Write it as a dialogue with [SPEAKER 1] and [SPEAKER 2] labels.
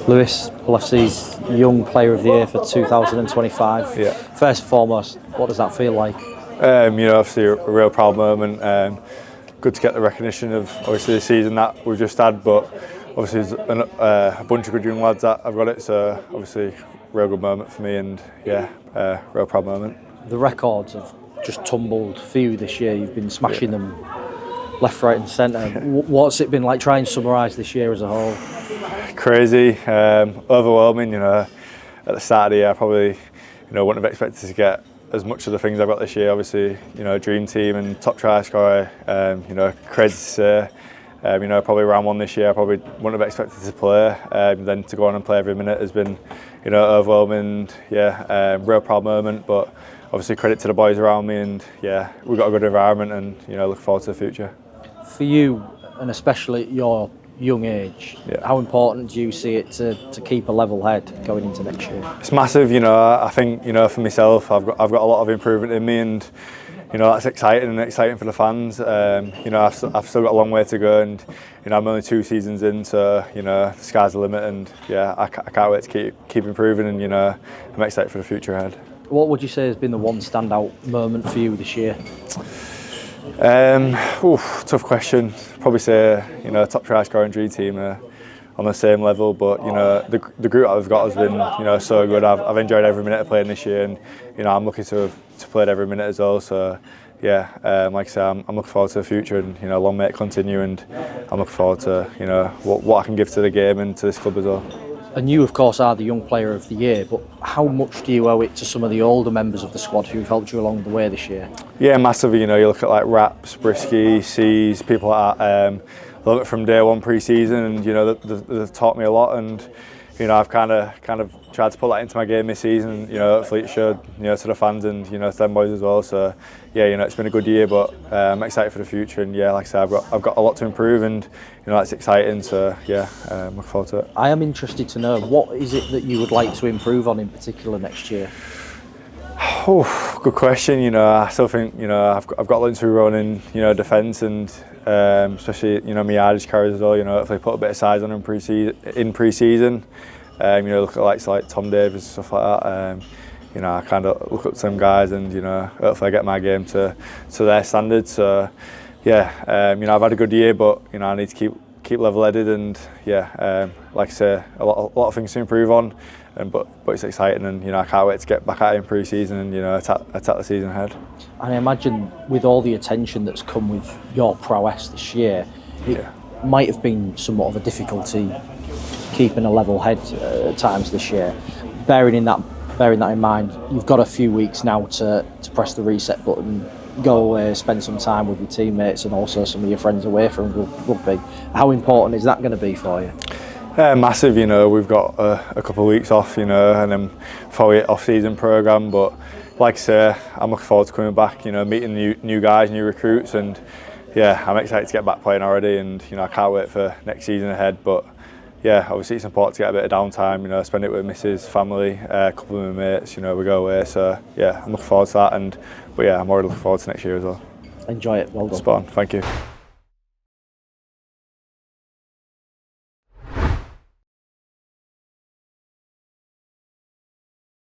[SPEAKER 1] Lewis, LFC's Young Player of the Year for 2025.
[SPEAKER 2] Yeah.
[SPEAKER 1] First and foremost, what does that feel like?
[SPEAKER 2] Obviously a real proud moment. Good to get the recognition of obviously the season that we've just had, but obviously there's a bunch of good young lads that have got it, so obviously real good moment for me, and real proud moment.
[SPEAKER 1] The records have just tumbled for you this year. You've been smashing them left, right and centre. What's it been like trying to summarise this year as a whole?
[SPEAKER 2] Crazy, overwhelming. At the start of the year I probably wouldn't have expected to get as much of the things I've got this year. Obviously, dream team and top try scorer. Crazy to say. Probably round one this year I probably wouldn't have expected to play. Then to go on and play every minute has been, overwhelming. Real proud moment. But obviously credit to the boys around me, and we've got a good environment, and look forward to the future.
[SPEAKER 1] For you, and especially at your young age, how important do you see it to keep a level head going into next year?
[SPEAKER 2] It's massive. I think for myself, I've got a lot of improvement in me, and that's exciting for the fans. I've still got a long way to go, and I'm only 2 seasons in, so the sky's the limit, and I can't wait to keep improving, and I'm excited for the future ahead. What
[SPEAKER 1] would you say has been the one standout moment for you this year?
[SPEAKER 2] Tough question. Probably say top try scoring dream team on the same level, but the group that I've got has been so good. I've enjoyed every minute of playing this year, and I'm looking to have played every minute as well. So like I say, I'm looking forward to the future, and long may it continue, and I'm looking forward to what I can give to the game and to this club as well.
[SPEAKER 1] And you, of course, are the Young Player of the Year, but how much do you owe it to some of the older members of the squad who've helped you along the way this year? Yeah,
[SPEAKER 2] massively. You look at like Raps, Brisky, Seas, people like that. Love it from day one pre-season, and they've taught me a lot, and I've kind of tried to put that into my game this season. Hopefully it showed to the fans, and to them boys as well. So it's been a good year, but I'm excited for the future, and like I said, I've got a lot to improve, and that's exciting. So look forward to it.
[SPEAKER 1] I am interested to know, what is it that you would like to improve on in particular next year?
[SPEAKER 2] Oh, good question. I still think I've got a lot to run in defence, and especially my yardage carries as well. Hopefully put a bit of size on in pre-season. Look at like Tom Davis and stuff like that. I kind of look up to them guys, and hopefully I get my game to their standards. So I've had a good year, but I need to keep level-headed, and like I say, a lot of things to improve on. But it's exciting, and I can't wait to get back at it in pre-season and attack the season ahead.
[SPEAKER 1] And I imagine with all the attention that's come with your prowess this year, it might have been somewhat of a difficulty keeping a level head at times this year. Bearing that in mind, you've got a few weeks now to press the reset button, go away, spend some time with your teammates and also some of your friends away from rugby. How important is that going to be for you?
[SPEAKER 2] Massive. We've got a couple of weeks off, and then before we hit off-season programme. But like I say, I'm looking forward to coming back. Meeting new guys, new recruits, and I'm excited to get back playing already. And I can't wait for next season ahead. But obviously it's important to get a bit of downtime. Spend it with missus, family, a couple of my mates. We go away. So I'm looking forward to that. But I'm already looking forward to next year as well.
[SPEAKER 1] Enjoy it. Well done.
[SPEAKER 2] Spot on. Thank you.